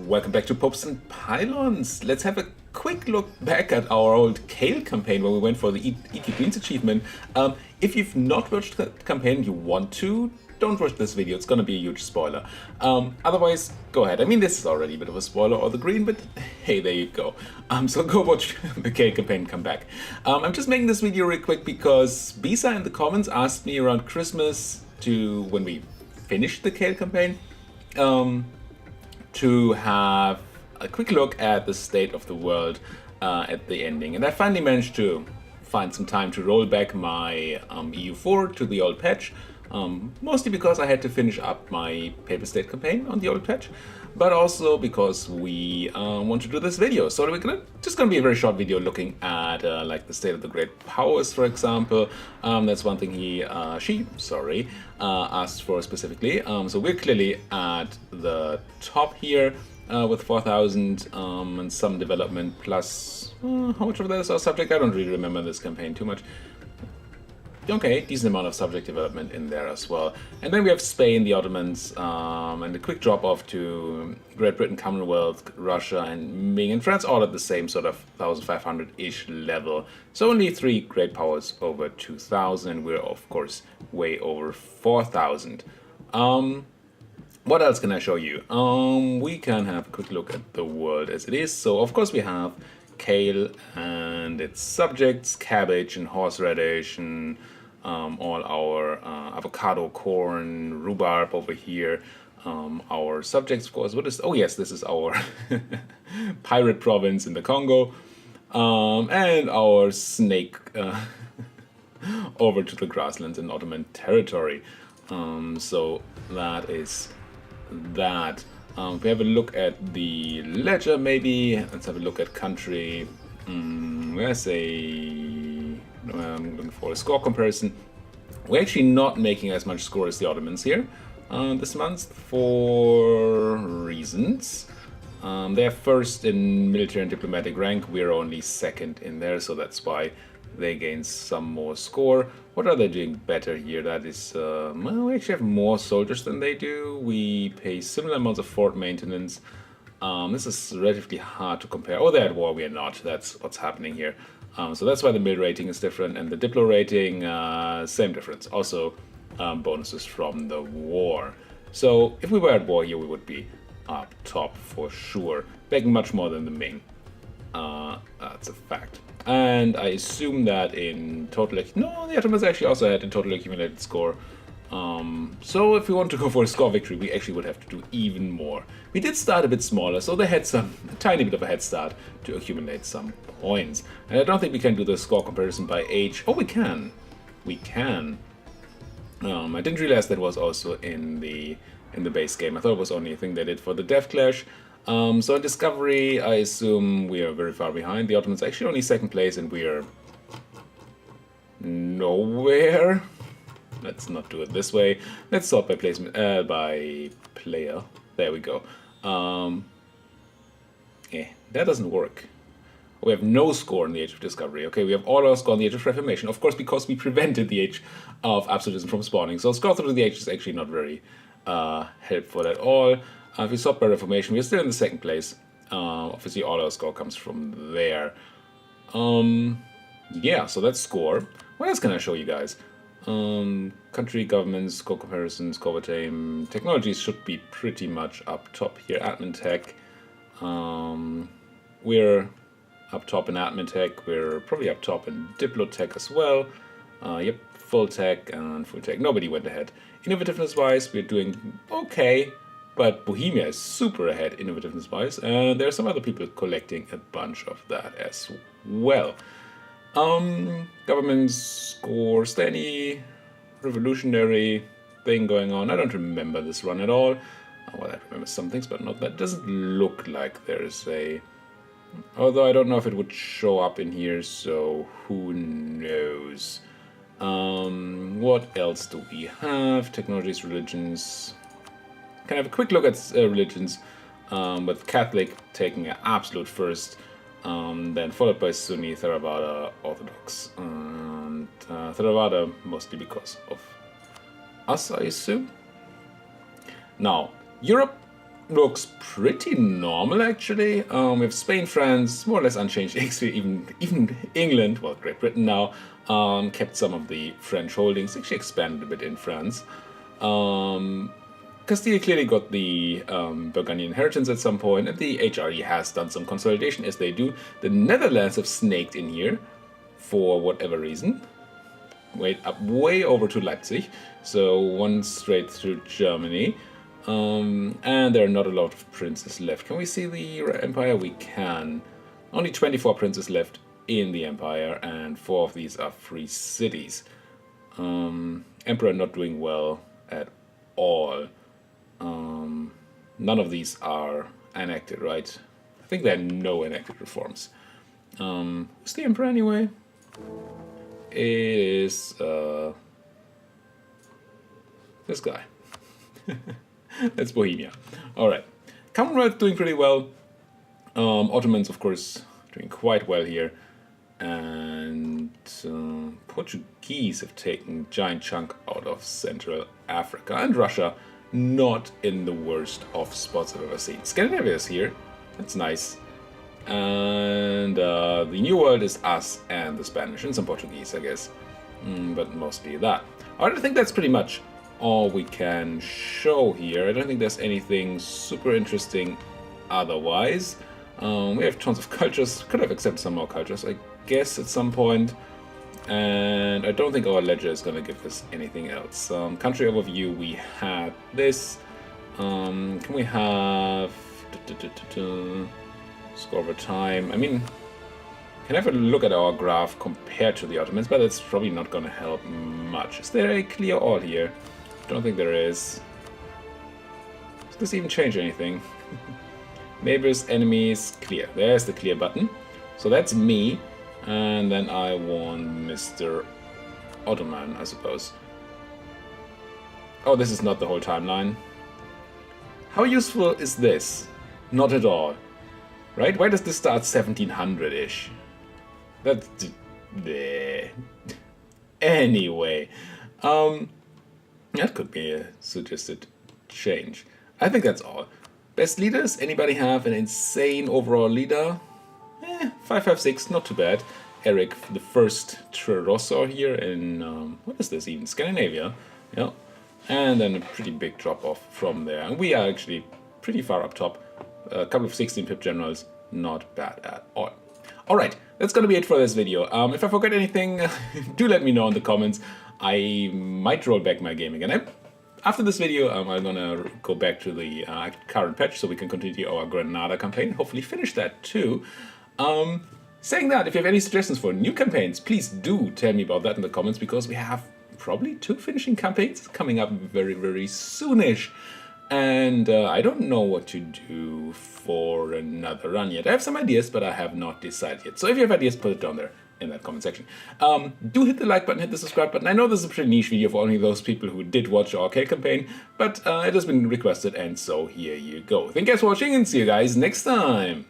Welcome back to Popes and Pylons. Let's have a quick look back at our old Kale campaign where we went for the Eat Greens achievement. If you've not watched the campaign and you want to, don't watch this video, it's gonna be a huge spoiler. Otherwise, go ahead. I mean, this is already a bit of a spoiler or the green, but hey, there you go. So go watch the Kale campaign and come back. I'm just making this video real quick because Bisa in the comments asked me around Christmas when we finished the Kale campaign, to have a quick look at the state of the world at the ending. And I finally managed to find some time to roll back my EU4 to the old patch, mostly because I had to finish up my paper state campaign on the old patch, but also because we want to do this video. So we're just gonna be a very short video looking at like the state of the great powers, for example. That's one thing she asked for specifically. So we're clearly at the top here with 4,000 and some development plus how much of that is our subject? I don't really remember this campaign too much. Okay, decent amount of subject development in there as well. And then we have Spain, the Ottomans, and a quick drop off to Great Britain, Commonwealth, Russia, and Ming and France, all at the same sort of 1,500-ish level. So only 3 great powers over 2,000. We're of course way over 4,000. What else can I show you? We can have a quick look at the world as it is. So of course we have Kale and its subjects, cabbage and horseradish, and all our avocado, corn, rhubarb over here. Our subjects, of course, oh yes, this is our pirate province in the Congo, and our snake over to the grasslands in Ottoman territory. So that is that. If we have a look at the ledger, maybe let's have a look at country. I'm looking for a score comparison. We're actually not making as much score as the Ottomans here this month for reasons. They're first in military and diplomatic rank. We're only second in there, so that's why they gain some more score. What are they doing better here? That is, well, we actually have more soldiers than they do. We pay similar amounts of fort maintenance. This is relatively hard to compare. Oh, they're at war, we are not. That's what's happening here. So that's why the mil rating is different, and the diplo rating, same difference. Also, bonuses from the war. So if we were at war here, we would be up top for sure. Paying much more than the Ming. That's a fact. And I assume that in total... No, the Ottomans actually also had a total accumulated score. So if we want to go for a score victory, we actually would have to do even more. We did start a bit smaller, so they had a tiny bit of a head start to accumulate some points. And I don't think we can do the score comparison by age. Oh, we can. We can. I didn't realize that was also in the base game. I thought it was only a thing they did for the Death Clash. So in Discovery, I assume we are very far behind. The Ottomans actually only second place, and we are nowhere. Let's not do it this way. Let's sort by placement, by player. There we go. That doesn't work. We have no score in the Age of Discovery. Okay, we have all our score in the Age of Reformation. Of course, because we prevented the Age of Absolutism from spawning. So score through the Age is actually not very helpful at all. If we sort by Reformation, we're still in the second place. Obviously, all our score comes from there. Yeah, so that's score. What else can I show you guys? Country, governments, score comparisons, score time. Technologies should be pretty much up top here. Admin tech. We're up top in admin tech. We're probably up top in diplo tech as well. Yep, full tech and full tech. Nobody went ahead. Innovativeness-wise, we're doing okay. But Bohemia is super ahead innovativeness-wise, and there are some other people collecting a bunch of that as well. Government score steady, revolutionary thing going on. I don't remember this run at all. Well, I remember some things, but not that. It doesn't look like there's a... Although I don't know if it would show up in here, so who knows. What else do we have? Technologies, religions... Can have a quick look at religions, with Catholic taking an absolute first, then followed by Sunni, Theravada, Orthodox, and Theravada mostly because of us, I assume. Now, Europe looks pretty normal, actually. We have Spain, France, more or less unchanged. Actually, even England, well, Great Britain now, kept some of the French holdings. Actually expanded a bit in France. Castile clearly got the Burgundian inheritance at some point, and the HRE has done some consolidation, as they do. The Netherlands have snaked in here for whatever reason. Wait, up way over to Leipzig, so one straight through Germany. And there are not a lot of princes left. Can we see the empire? We can. Only 24 princes left in the empire, and 4 of these are free cities. Emperor not doing well at all. None of these are enacted, right? I think there are no enacted reforms. Who's the emperor anyway? It is this guy. That's Bohemia. Alright. Commonwealth doing pretty well. Ottomans, of course, doing quite well here. And Portuguese have taken a giant chunk out of Central Africa. And Russia, not in the worst of spots I've ever seen. Scandinavia is here. That's nice. And the New World is us and the Spanish and some Portuguese, I guess. But mostly that. Alright, I think that's pretty much all we can show here. I don't think there's anything super interesting otherwise. We have tons of cultures. Could have accepted some more cultures, I guess, at some point. And I don't think our ledger is going to give us anything else. Country overview, we had this. Can we have score over time? I mean, can have a look at our graph compared to the Ottomans, but it's probably not going to help much. Is there a clear all here? Don't think there is. Does this even change anything? Neighbors, enemies, clear. There's the clear button. So that's me. And then I want Mr. Ottoman, I suppose. Oh, this is not the whole timeline. How useful is this? Not at all. Right? Why does this start 1700-ish? That's... bleh. Anyway. That could be a suggested change. I think that's all. Best leaders? Anybody have an insane overall leader? 556, not too bad. Eric the First Trerossor here in, what is this even? Scandinavia. Yeah. And then a pretty big drop off from there. And we are actually pretty far up top. A couple of 16 pip generals, not bad at all. Alright, that's gonna be it for this video. If I forgot anything, do let me know in the comments. I might roll back my game again. After this video, I'm gonna go back to the current patch so we can continue our Granada campaign. Hopefully finish that too. Saying that, if you have any suggestions for new campaigns, please do tell me about that in the comments, because we have probably 2 finishing campaigns coming up very, very soonish. And I don't know what to do for another run yet. I have some ideas, but I have not decided yet. So if you have ideas, put it down there in that comment section. Do hit the like button, hit the subscribe button. I know this is a pretty niche video for only those people who did watch our Kale campaign, but it has been requested, and so here you go. Thank you guys for watching, and see you guys next time.